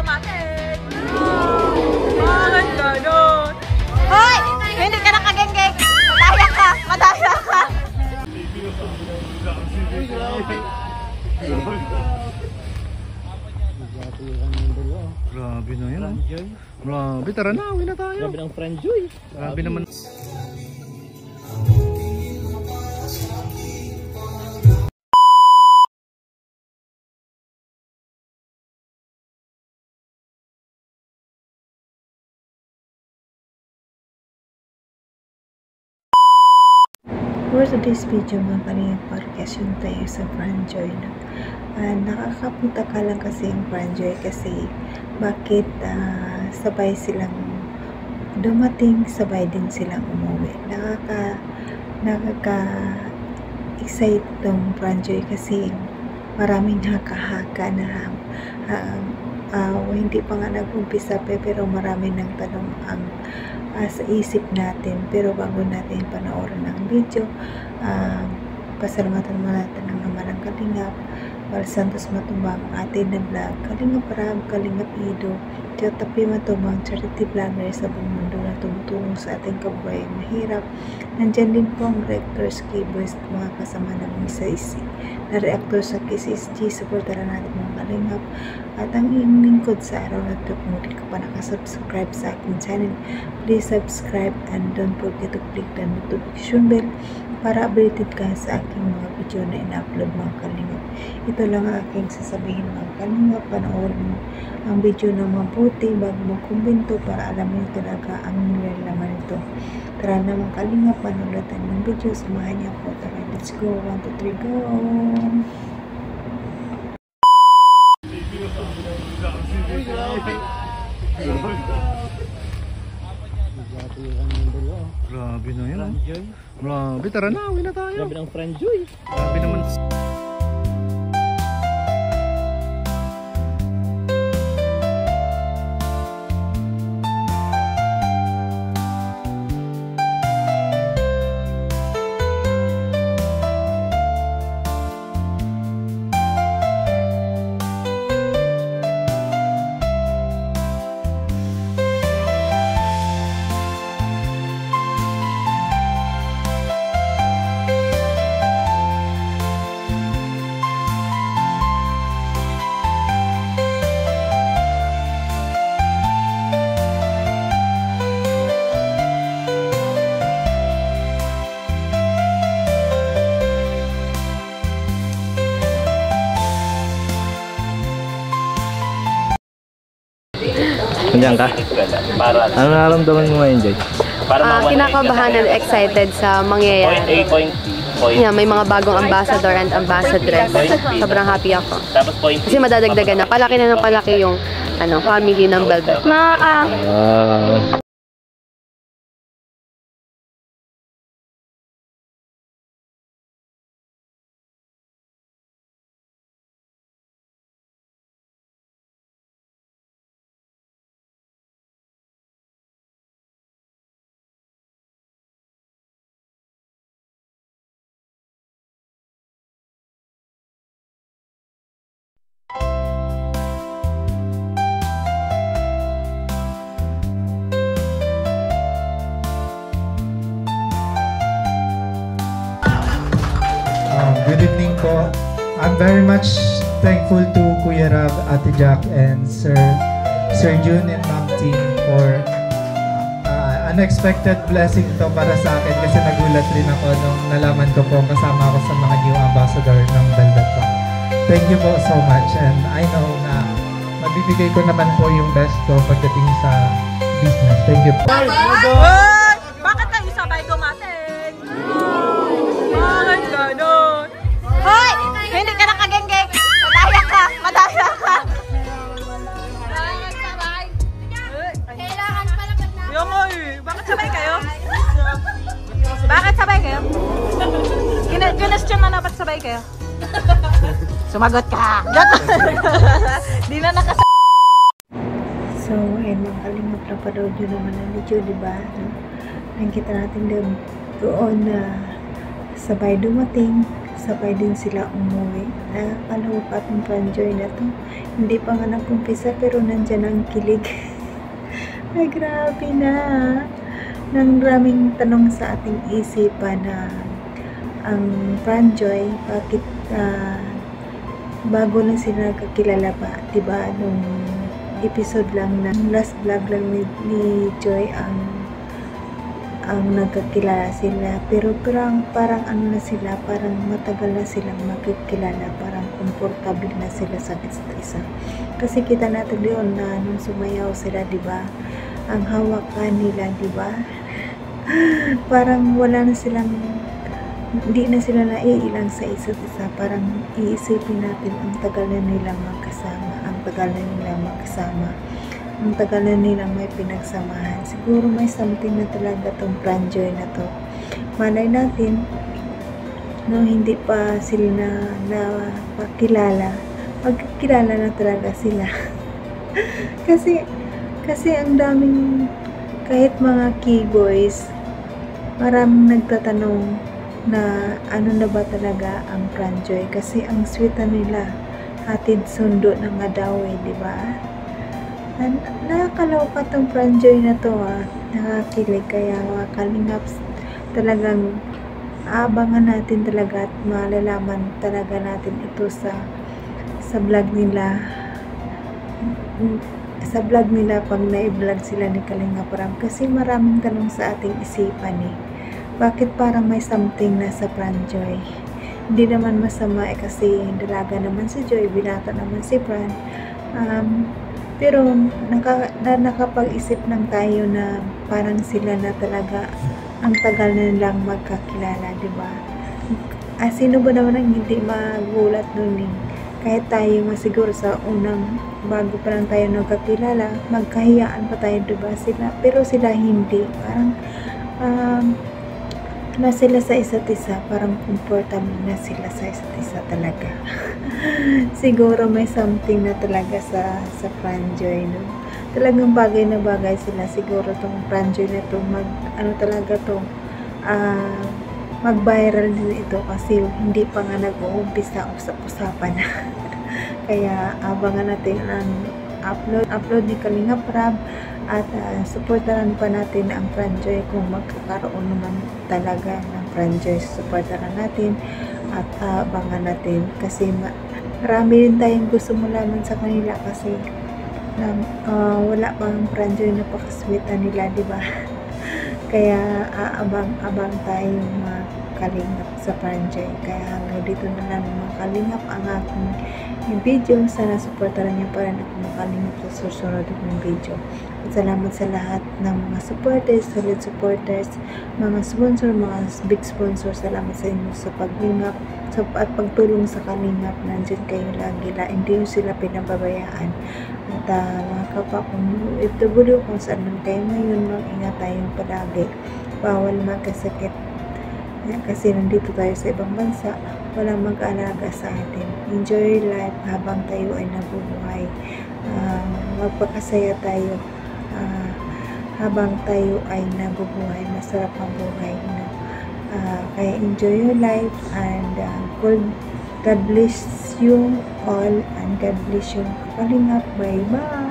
dumating. Bakit ganon? Hoy! Hindi ka nakagenggeng. Madaya ka! Madaya ka! Grabe na yan. Grabe, tara na, uwi na tayo. Grabe ng Franjoy. Grabe naman. For today's video mga kalingap, parkasyon tayo sa Franjoy na. Nakakapunta ka lang kasi yung Franjoy kasi bakit sabay silang dumating, sabay din silang umuwi. Nakaka-excite tong Franjoy kasi maraming haka-haka na hindi pa nga nag-umpisa pero marami ng tanong ang sa isip natin. Pero bago natin panoorin ang video, pasalamatan mo natin ang Ama ng Kalingap, Val Santos Matubang, atin na vlog, Kalingap Rab, Kalingap Ido, Tapi Matubang, charity vlogger sa buong mundo na tumutulong sa ating kabuhayang mahirap. Nandyan din po ang reactors, keyboys, mga kasama namin isa-isi na reactor sa KCSG. Supportaran natin mga Kalingap. At ang iyong lingkod sa araw na ito, kung hindi ka pa nakasubscribe sa aking channel, please subscribe and don't forget to click the notification bell para updated ka sa aking mga video na ina-upload mga Kalingap. Ito lang ang aking sasabihin mga Kalingap. Panoorin mo ang video ng mabuti bago mo kumbento para alam mo talaga ang nilalaman nito. Tara na mga Kalingap, panulatan ng video. Samahan niya po. Tara, let's go. 1, 2, 3, go! Grabe na yan. Grabe, tara na, uwi na tayo. Grabe ng Franjoy. Grabe naman. Nandiyan ka? Ano nararamdaman mo ngayon, Joy? Kinakabahan and excited sa mangyayari. Yeah, may mga bagong ambassador and ambassadress. Sobrang happy ako. Kasi madadagdagan na. Palaki na ng palaki yung family ng Velvet. Good evening po. I'm very much thankful to Kuya Rab, Ate Jack, and Sir June and Ma'am Team for unexpected blessing to para sa akin kasi nagulat rin ako nung nalaman ko po kasama ako sa mga new ambassador ng Velvet Rock. Thank you po so much, and I know na mabibigay ko naman po yung best ko pagdating sa business. Thank you po. Bakit kayo sabay dumating? Bakit ganon? Hoy! Hindi ka nakagenggeng. Madaya ka! Madaya ka! Kailangan pala pag na... Yokoy! Bakit sabay kayo? Bakit sabay kayo? Kinestyon na ba't sabay kayo? Sumagot ka! Di na So, ayun mga Kalingap, napanood nyo naman ang video, diba? Nakikita natin doon na sabay dumating, sabay din sila umuwi. Nakakaloka itong Franjoy na to. Hindi pa nga nag-umpisa pero nandyan ang kilig. Ay, grabe na. Nang raming tanong sa ating isipan na ang Franjoy, bakit bago lang sila kakilala ba? Diba, nung episode lang na last vlog lang ni Joy ang nagkakilala sila, pero parang ano na sila, parang matagal na silang magkikilala, parang komportable na sila sa isa't isa. Kasi kita natin doon na nung sumayaw sila, diba, ang hawakan nila, diba, parang wala na silang, hindi na sila naiilang sa isa't isa. Parang iisipin natin ang tagal na nilang magkasama, ang tagal na nilang magkasama, ang tagal na nilang may pinagsamahan. Siguro may something na talaga tong Franjoy na to. Malay natin, no, hindi pa sila na pakilala, magkakilala na talaga sila. kasi ang daming, kahit mga keyboys, maraming nagtatanong na ano na ba talaga ang Franjoy, kasi ang sweet nila, hatid sundo na nga daw eh, diba? Nakakaloka tong Franjoy na to, nakakilig. Kaya mga kalingaps, talagang aabangan natin talaga at malalaman talaga natin ito sa vlog nila, pag na-vlog sila ni Kalingap Rab. Kasi maraming tanong sa ating isipan eh, bakit parang may something na sa Franjoy? Hindi naman masama eh, kasi dalaga naman si Joy, binata naman si Fran. Pero nakapag-isip lang tayo na parang sila na talaga ang tagal na nilang magkakilala, diba? Sino ba naman ang hindi magulat nun eh? Kahit tayo masiguro sa unang, bago pa lang tayo nagkakilala, magkahiyaan pa tayo, diba? Pero sila hindi. Parang na sila sa isa't isa, parang comfortable na sila sa isa't isa talaga. Siguro may something na talaga sa Franjoy, no? Talagang bagay na bagay sila. Siguro tong Franjoy na to mag-viral din ito, kasi hindi pa nga nag-uumpisa usap-usapan. Kaya abangan natin ang upload ni Kalingap Rab, at supportaran pa natin ang Franjoy kung magkakaroon naman talaga ng Franjoy. Supportaran natin at abangan natin, kasi marami din tayong gusto malaman sa kanila, kasi wala pang Franjoy, napaka-sweet na nila, diba? Kaya abang tayo mga kalingap sa Franjoy. Kaya hanggang dito na lang mga kalingap ang aking video. Sana supportaran niyo pa rin ako mga kalingap sa susunod ng video. At salamat sa lahat ng mga supporters, solid supporters, mga sponsor, mga big sponsor. Salamat sa inyo sa paglingap at pagtulong sa kalingap. Nandiyan kayo lagi, hindi sila pinababayaan. At mga kapwa kong OFW, kung saan man kayo ngayon, mag-ingat tayong palagi. Bawal magkasakit. Kasi nandito tayo sa ibang bansa, walang mag-alaga sa atin. Enjoy life habang tayo ay nabubuhay. Magpakasaya tayo habang tayo ay nabubuhay. Masarap ang buhay, no? Kaya enjoy your life, and God bless you all, and God bless you kalingap. Bye bye.